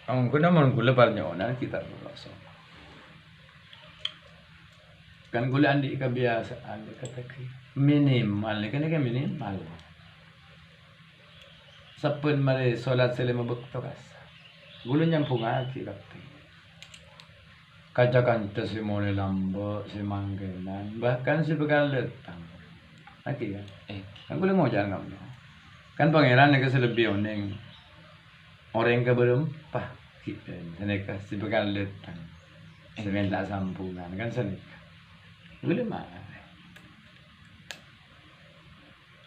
Ang naman gula parnyonan kita langsung. Kan gula andi kebiasaan kata minimal kan minimal. Sapun mare salat sele mabukto kas. Gula nyampung aki kata. Kaca-kaca si Mone Lambo, si Manggenan, bahkan si Begaletang. Aki kan? Kan gula mau jangan ngomong. Kan pangeran yang selebih oneng orang ke berempah kita seneka si Begaletang. Semenda sampungan kan seneka. Gula mana?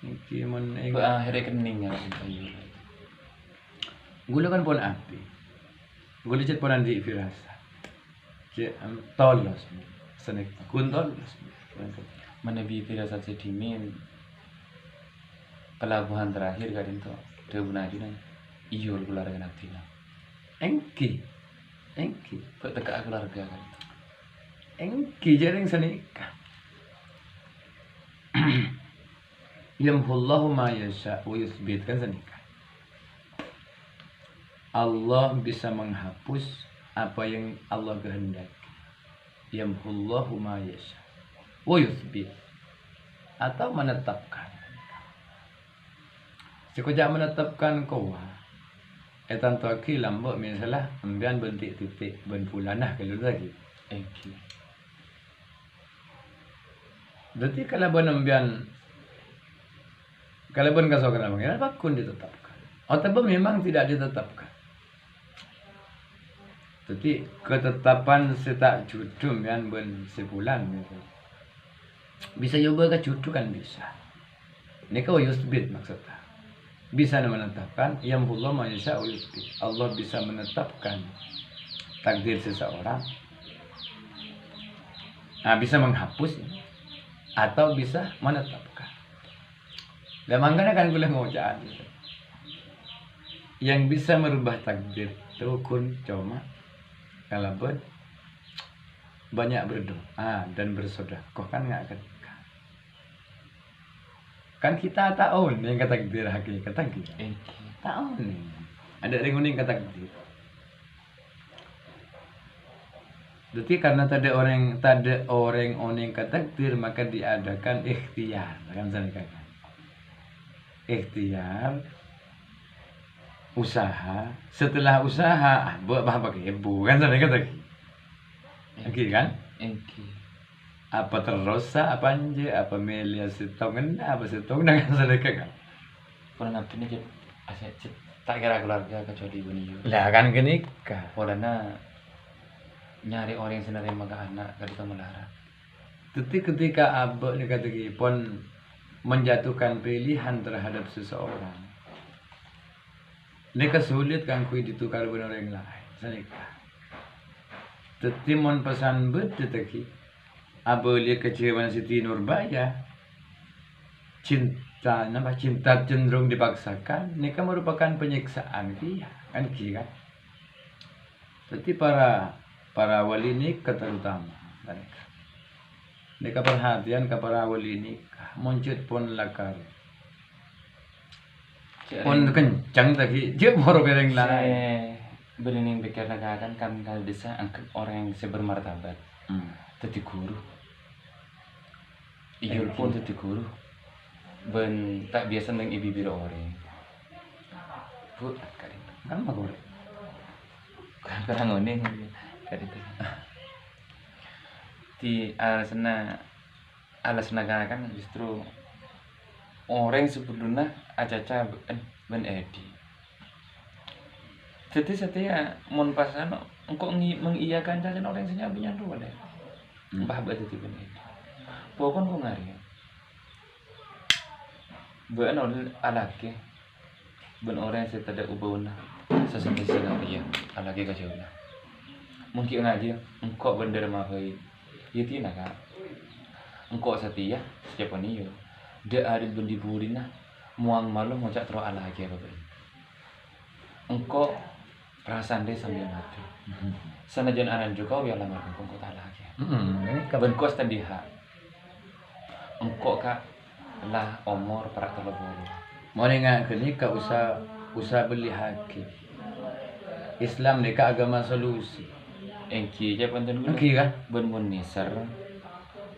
Iki mon akhirnya kening ya. Gula kan pon api. Gula cet ponan di firasa. Cek tolos seneka kun tolos. Menebi firasat sedimin pelabuhan terakhir kan itu Depunadi nang iyo keluarga natina. Engki Kok teka keluarga kan. Engki jaring seneka. Yamhullahu ma yasha wa yuthbit kan seneka. Allah bisa menghapus apa yang Allah kehendaki. Yamhullahu ma yasha wa yuthbit atau menetapkan. Sekejap menetapkan kau. Etan tu aki lambak misalnya ambian bentik titik ben bulanah kalau lagi. Berarti kalau ben ambian kalau ben kasau kena bang, bakun ditetapkan. Atau memang tidak ditetapkan. Jadi ketetapan setak judum yang ben sebulan misalnya. Bisa juga ke cucu kan bisa. Ini kau yusbit maksudnya. Bisa menetapkan yang Allah maha yusbit. Allah bisa menetapkan takdir seseorang. Nah, bisa menghapus atau bisa menetapkan. Dan makanya kan gue ngocaan. Yang bisa merubah takdir itu kun cuma kalau banyak berdoa dan bersedekah kan nggak akan. Kan kita tahu nih yang kata takdir hakikat kita. Tahu nih. Ada yang kata takdir. Jadi karena tak ada orang yang kata takdir maka diadakan ikhtiar kan saya katakan. Ikhtiar usaha setelah usaha buat pakai ibu kan saya katakan. Oke kan? Apa terus apa anje apa melia sitongan apa sitongan dengan sedekah kan Kalau nanti ini asyik tak kira keluarga kecuali beliau lah kan gini kah polana nyari orang yang sebenarnya maga anak ketika melarang. ketika abah ni kata pun menjatuhkan pilihan terhadap seseorang ni kesulit kan kui ditukar dengan orang lain sedekah tetimon pesan betul tadi Abolia kecewa Siti Nurbaya cinta cenderung dipaksakan ini kan merupakan penyiksaan dia kan kira jadi para wali nikah terutama mereka perhatian ke para wali nikah muncul pun lakar pun kencang tadi dia baru bereng lain bening pikir kan kalau desa angkat orang yang sebermartabat jadi guru iya pun jadi guru ben tak biasa neng ibi biro orang bu kan mah guru kadang ngoning kali itu di alasna kan justru orang sebelumnya aja ben edi jadi setia mon pasano engkau mengiyakan jalan orang senyabinya dulu deh bah baca tipe ini pokoknya kau ngari ben alake ben orang yang tidak ubahna sesuatu sinaria alake kacaunya mungkin aja engkau bener mahai itu nak engkau setia siapa nih yo dia ada bendi burina muang malu mau cak terus alake apa engkau perasaan dia sambil mati sanajan anan juga ya lamar engkau tak lagi ben kos tandiha engkau kak lah umur para teleburu mau nengah kini kau usah beli hakim Islam nikah agama solusi. Engki aja panten gula. Engki kan? Ben niser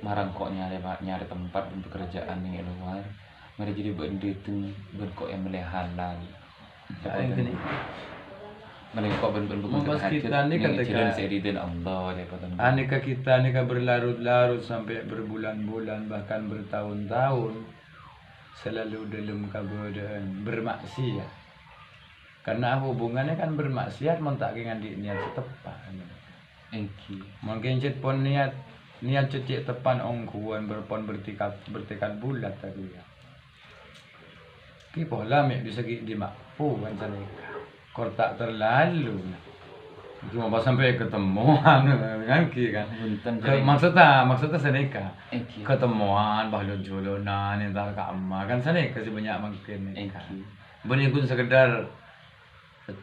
marang kok nyari tempat dan pekerjaan yang luar. Mari jadi benda itu ben kok yang boleh halal. Yang gini. Mari kok ben Mas kita ni ketika seridin Allah ya panten. Nikah kita nikah berlarut-larut sampai berbulan-bulan bahkan bertahun-tahun selalu dalam keadaan bermaksiat. Karena hubungannya kan bermaksiat montak dengan niat setepan. Engki. Mungkin cet pun niat cecek tepan ongkuan berpon bertekad bulat tadi ya. Ki pola mek bisa di makfu kan senika. Kor tak terlalu. Cuma pas sampai ketemuan kan ki kan. Maksudnya senika. Ketemuan bahlul julunan entar ka amma kan senika sebanyak mungkin. Benih pun sekedar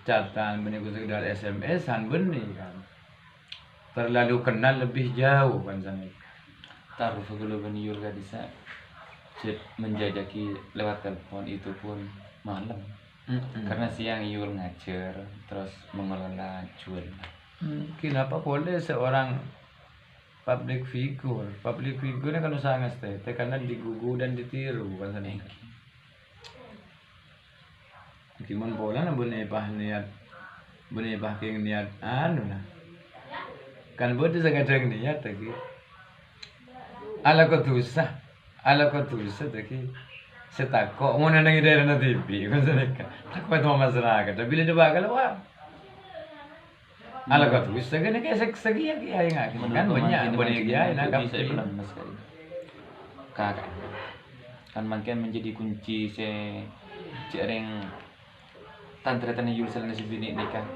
chatatan, benih pun sekedar SMS-an benih kan. Terlalu kenal lebih jauh kan senika. Taruh kalau beniur gadisa menjajaki lewat telepon itu pun malam. Karena siang Yul ngajar terus mengelola jual. Kenapa boleh seorang public figure kan usaha ngestete karena digugu dan ditiru kan senika. Gimana pola na benepah king niat anu lah. Kan bodoh sekadang niat lagi. Ala ko tusa lagi. Setakok mo na nang idera na TV kan senika. Takot mo masyarakat. Bila dia bakal wah. Ala ko tusa kan kayak segi ya nga kan banyak banyak ya nak kakak kan makin menjadi kunci cereng tantretan Yul selesai sebini nikah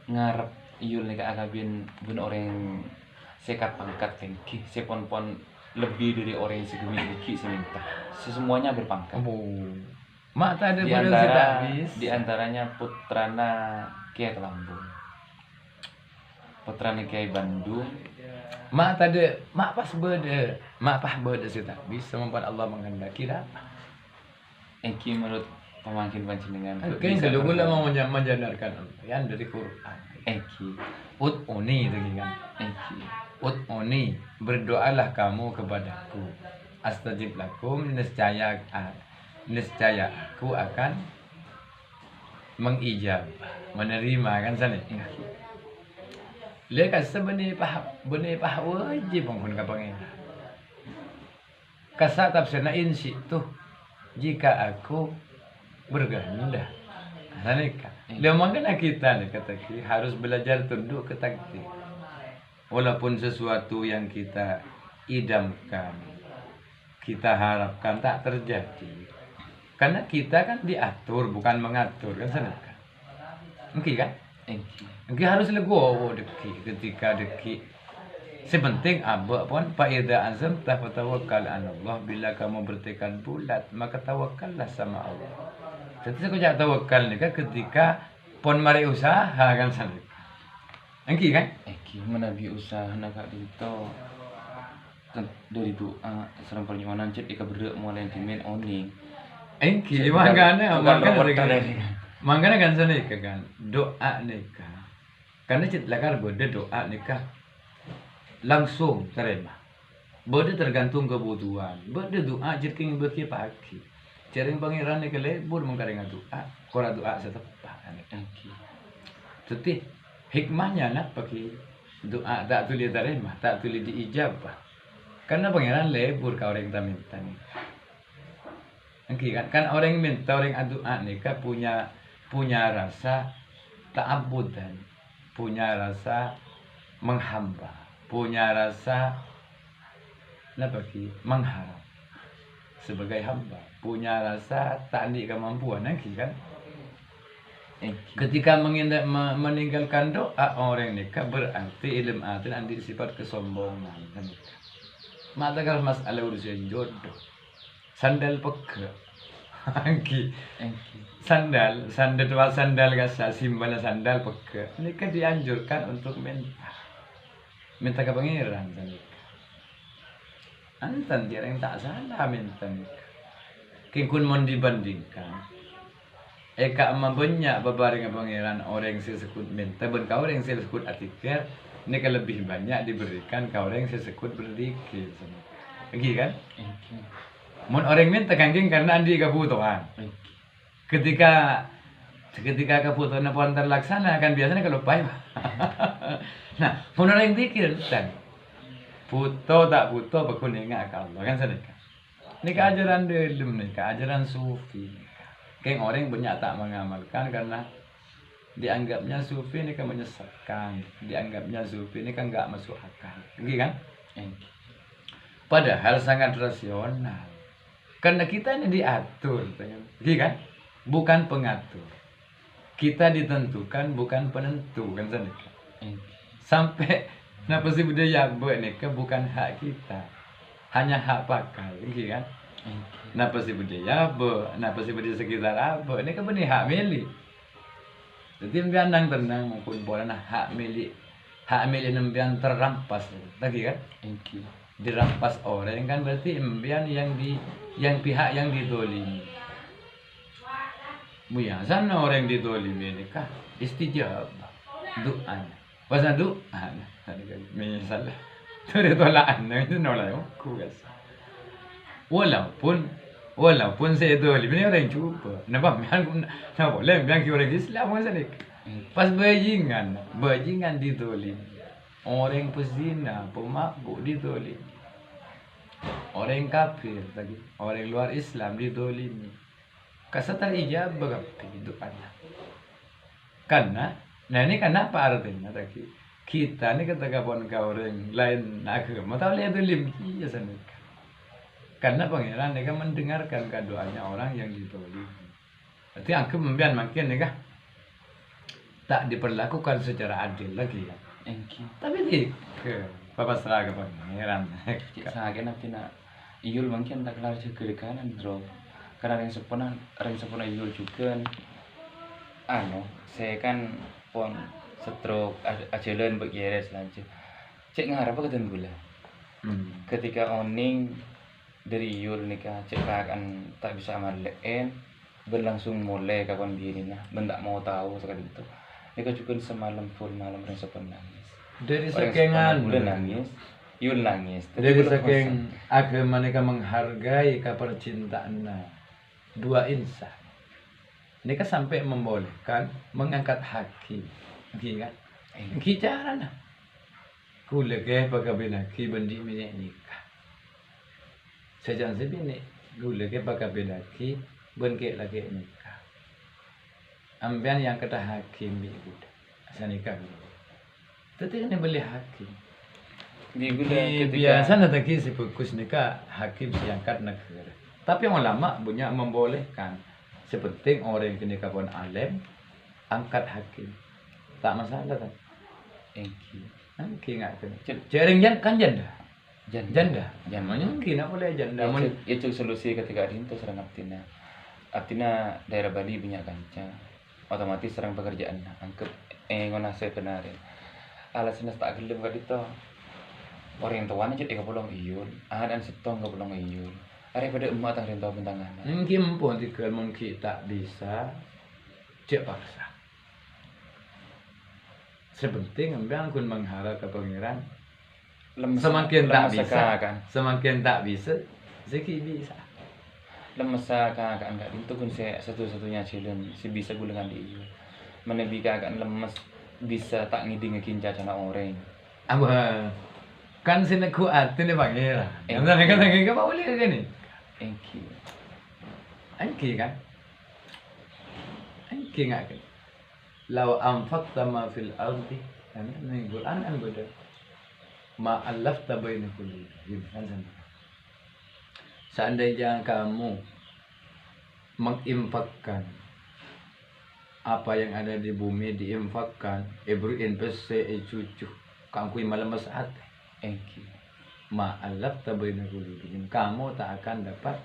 ngarep Yul nikah agabin bun orang sekat pangkat tinggi sepon-pon lebih dari orang yang segemi iki seminta semuanya berpangkat. Mak tak ada di antaranya putrana Kiai Lambung, putrana Kiai Bandung. Mak pas beda sih tak bisa membuat Allah menghendaki dapat. Engki menurut pemangkin panjenengan. Kan kalau gula mau menjandarkan yang dari Quran. Engki. Ut'uni itu kan. Engki. Ut'uni, berdoalah kamu kepadaku. Astajib lakum, niscaya aku akan mengijab, menerima kan sana. Lihat sebenarnya pah wajib pun kapangan. Kasa tafsirna insi tuh jika aku berganda. Nanika. Lemangkan kita nih kata harus belajar tunduk ke takdir. Walaupun sesuatu yang kita idamkan, kita harapkan tak terjadi. Karena kita kan diatur bukan mengatur kan senika. Mungkin kan? Mungkin harus legowo ketika sepenting abah pun faida azam tawakkal ala Allah. Bila kamu bertekad bulat maka tawakkallah sama Allah. Jadi saya tawakal ni kan ketika pon mari usaha kan sana. Engki kan? Engki menabi usaha nak itu dari doa serang perjuangan cet ika berdua mulai timin oning. Engki mangkana kan sana kan doa nikah. Karena cet lakar bode doa nikah langsung terima. Bode tergantung kebutuhan. Bode doa cet king beki pagi. Jaring pangeran ni kelebur mengkarenga doa, kora doa setepat. Jadi hikmahnya nak pakai doa tak tuli terima, tak tuli diijabah. Karena pangeran lebur kau orang minta ni. Kan orang minta orang doa ni kan punya rasa ta'abudan, punya rasa menghamba, punya rasa apa mengharap sebagai hamba. Punya rasa tak ada kemampuan kan. Ketika meninggalkan doa orang nikah berarti ilmu atin andi sifat kesombongan kan. Mata kalau masalah urusan jodoh sandal peke sandal gasa simbala sandal peke nikah dianjurkan untuk minta ke pangeran kan. Antan dia yang tak salah minta nikah. Kingkun mau dibandingkan Eka ama banyak babaring pangeran orang sesekut minta ben kau orang sesekut atikir ini kan lebih banyak diberikan kau orang sesekut berdikir. Lagi kan? Mun orang minta kangking karena andi kebutuhan. Ketika kebutuhan pun terlaksana kan biasanya kalau lupa. Nah, mun orang pikir kan butuh tak butuh berkuningan kalau kan sedekah. Ini keajaran dalam nih, keajaran sufi. Kayak orang banyak tak mengamalkan karena dianggapnya sufi ini kan menyesatkan, dianggapnya sufi ini kan nggak masuk akal, gitu kan? Padahal sangat rasional. Karena kita ini diatur, gitu kan? Bukan pengatur. Kita ditentukan bukan penentu kan sedekah. Sampai napa sih budaya ini bukan hak kita, hanya hak pakai, gitu kan? Napa sih budaya napa sih budaya sekitar apa ini kan benih hak milik. Jadi empian nang tenang maupun boleh nah hak milik empian terrampas lagi kan? Dirampas orang kan berarti empian yang pihak yang didolimi. Biasa orang didolimi ini kah istijabah doanya. Pas doa misalnya dari tolaan itu nolak aku guys. Walaupun saya dolim ini orang cuba. Nampak nah boleh bilang orang Islam masalah. Pas bajingan didolim. Orang pezina, pemabuk didolim. Orang kafir tadi, orang luar Islam didolim. Kasatan ijabah doanya. Karena nah ini kenapa artinya tadi kita ini ketika pun kau orang lain agama tahu lihat dolim iya sana. Karena pangeran mereka mendengarkan doanya orang yang ditolong. Berarti aku membiarkan makin mereka tak diperlakukan secara adil lagi ya. Tapi di ke Bapak seragam pangeran. Saya nanti nak iyul mungkin tak kelar juga kanan bro. Karena yang sempurna iyul juga. Saya kan pon stroke ajalan beres lanjut. Cek ngarep apa ketan gula. Ketika oning dari yul nikah cek akan tak bisa malen berlangsung mulai kapan diri nah bentak mau tahu sekali itu nikah juga semalam full malam rasa nangis dari saking nangis yul nangis dari saking agama nikah menghargai kepercintaan dua insan nikah sampai membolehkan mengangkat hakim gitu kan bicara nah kuleke pagabinaki bendi milik nikah sejak sebini dulu ke pakai bedaki benke lagi nikah ambian yang kata hakim itu asal nikah tapi ini beli hakim di biasa nanti si fokus nikah hakim siangkat negara tapi yang lama punya membolehkan sepenting orang yang nikah pun alim angkat hakim tak masalah kan nggak jaring kan janda mungkin apa boleh janda itu solusi ketika itu serang artinya daerah Bali banyak kanca otomatis serang pekerjaan angkep ngono saya benar alasan tak gelem kali itu orang tuanya cek kapolong iyun dan setong kapolong iyun are pada emak tang rentau bentangan mungkin pun mungkin tak bisa cek paksa sepenting ambil kun mengharap ke pangeran semakin tak bisa kan semakin tak bisa seki bisa lemes kan enggak itu pun saya satu-satunya challenge si bisa gulengan di iyo menebi kan lemes bisa tak ngiding ngekinca cana orang apa kan sini kuat ini pangeran yang tadi kata kita apa boleh kan ni Angki kan Angki nggak kan lau anfaqta ma fil ardi ini Quran kan beda ma'allafta baina qulubihim seandainya kamu menginfakkan apa yang ada di bumi diinfakkan investasi cucu kamu malam saat ma'allafta baina qulubihim kamu tak akan dapat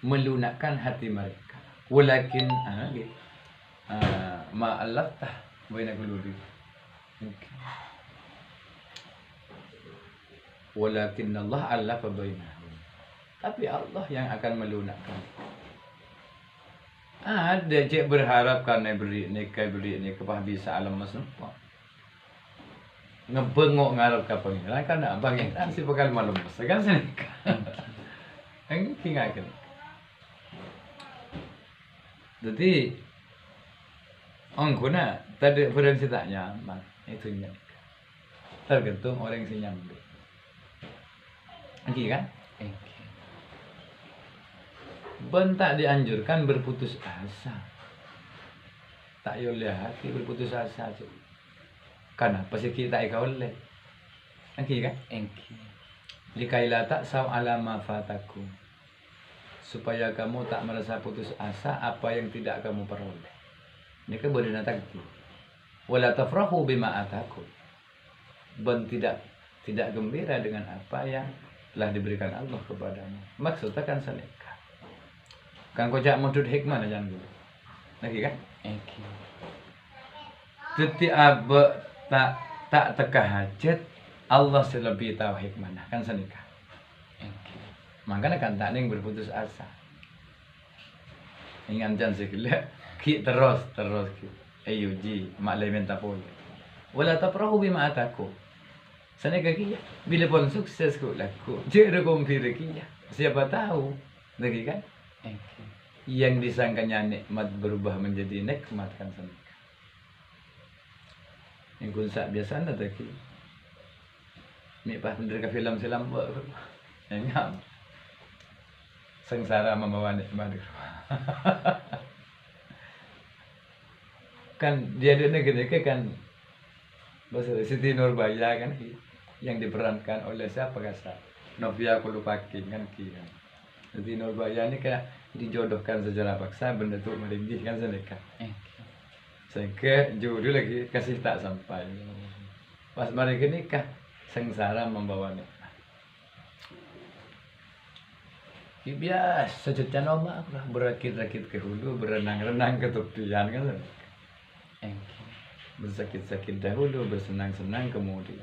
melunakkan hati mereka walakin ma'allafta baina qulubihim walakin Allah allafa bainahum tapi Allah yang akan melunakkan Ada cek berharap karena beri nikah bisa alam semua. Ngebengok ngarep ke pangeran kan pangeran si bakal malam kan senika. Yang tinggalkan. Jadi angguna tadi pada tidak nyaman itu nya. Tergantung orang yang nyambi. Oke kan? Ben tak dianjurkan berputus asa. Tak boleh hati berputus asa tu. Kenapa sih kita oleh? Oke kan? Likaila tak saw ala ma fataku. Supaya kamu tak merasa putus asa apa yang tidak kamu peroleh. Ini kan benar takdir. Wala tafrahu bima ataku. Ben tidak gembira dengan apa yang telah diberikan Allah kepadamu. Maksudnya kan senika. Kan kocak modul hikmah jangan dulu. Lagi kan? Jadi abe tak teka hajat Allah selebih tahu hikmah kan senika. Makanya kan tak ning berputus asa. Ingat jangan sekali ki terus ki. Ayuji mak lain minta pole. Wala tafrahu bima ataku. Senika ki bila pun sukses ku laku. Jadi kompir ki. Siapa tahu. Lagi kan? Yang disangkanya nikmat berubah menjadi nikmat kan senika. Yang kunsak biasa ada ki. Ni pas menderita film silam yang sengsara membawa nikmat. Kan dia negeri kan bahasa Siti Nurbaya kan yang diperankan oleh siapa kasa Novia Kulupaking kan kan. Siti Nurbaya ini kan dijodohkan secara paksa benda tu merindih kan senika. Sehingga judul lagi kasih tak sampai. Pas mereka nikah sengsara membawa nikmat. Biasa sejuta ombak lah berakit-rakit ke hulu, berenang-renang ke tepian kan. Bersakit-sakit dahulu, bersenang-senang kemudian.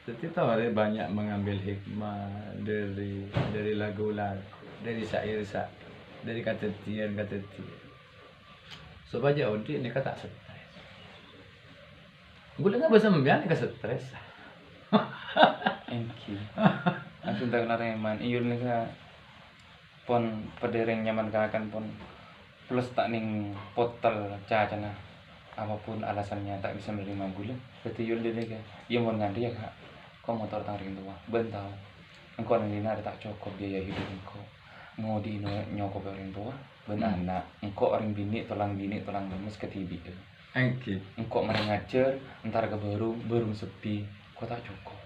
Jadi tahu ada banyak mengambil hikmah dari lagu-lagu, dari syair, dari kata tian. Supaya Odi ni kata stres. Gue dengar bahasa membian ni stres. Langsung tak kenal reman. Iyun ni ka pon pedereng nyaman kakan pon plus tak ning portal cacana apapun alasannya tak bisa menerima gula. Berarti iyun dia ka. Iya mau ngandi ya kak. Kau motor taring tua. Bentau. Engkau nanti ada tak cukup biaya hidup engkau. Mau di nyokop orang tua. Ben anak. Engkau orang bini tulang lemes ketibi. Engkau mari ngajar entar ke berung sepi. Kau tak cukup.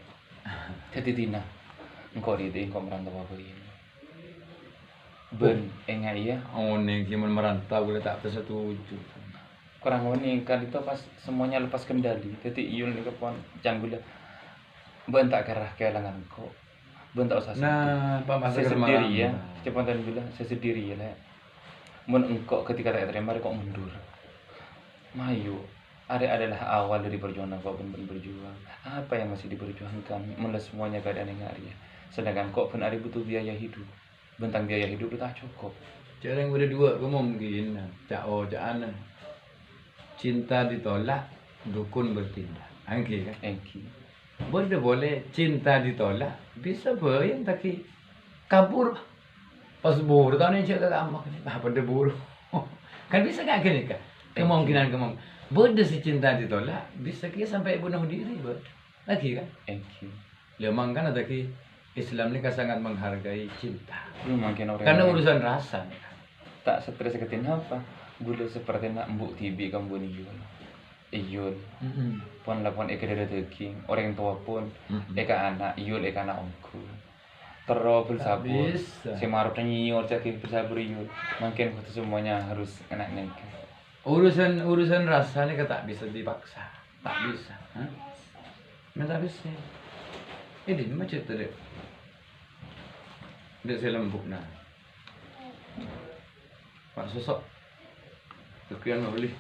Jadi tina. Engkau di engkau merantau apa ini. Ben enggak iya. Oh nih gimana merantau boleh tak tersetuju. Kurang ini kan itu pas semuanya lepas kendali. Jadi iyun ni kepon canggula. Ben tak kerah kehilangan engkau. Ben tak usah nah, saya sendiri ya. Cepat dan bilang saya sendiri ya lah. Men engkau ketika tak terima kok mundur. Mayu, adalah awal dari perjuangan kau pun berjuang. Apa yang masih diperjuangkan? Meles semuanya keadaan yang hari. Sedangkan kau pun ada butuh biaya hidup. Bentang biaya hidup itu tak cukup. Cara yang udah dua, kau mungkin cak ana. Cinta ditolak, dukun bertindak. Angki kan? Boleh cinta ditolak, bisa yang taki kabur. Pas buru tahun ini cakap lama kan, apa dia buru? Kan bisa kan kan? Kemungkinan. Boleh si cinta ditolak, bisa kia sampai bunuh diri, lagi kan? Memang kan ada ki Islam ni kan sangat menghargai cinta. Karena urusan rasa. Tak stres ketin apa? Gula seperti nak mbuk tibi kamu ni Iyun. Pon lapon eka dari teking. Orang tua pun eka anak iyun eka anak omku. Terus bersabur. Si marut nyior cakap bersabur iyun. Mungkin itu semuanya harus enak nikah. Urusan rasa ni kan tak bisa dipaksa. Tak bisa. Tak bisa. Ini macam tu dek. Dek saya lembut nah. Pak sosok. Sekian boleh.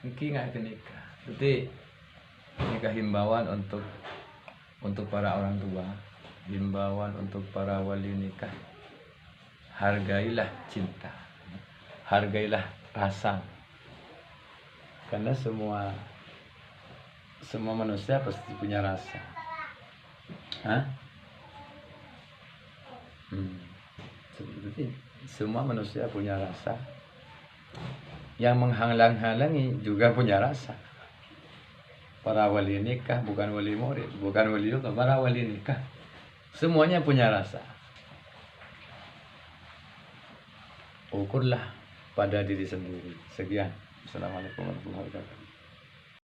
Mungkin nggak nikah. Jadi nikah himbauan untuk para orang tua himbauan untuk para wali nikah. Hargailah cinta. Hargailah rasa. Karena semua manusia pasti punya rasa. Hah? Seperti semua manusia punya rasa. Yang menghalang-halangi juga punya rasa. Para wali nikah bukan wali murid, bukan wali juga, para wali nikah semuanya punya rasa. Ukurlah pada diri sendiri. Sekian. Assalamualaikum warahmatullahi wabarakatuh.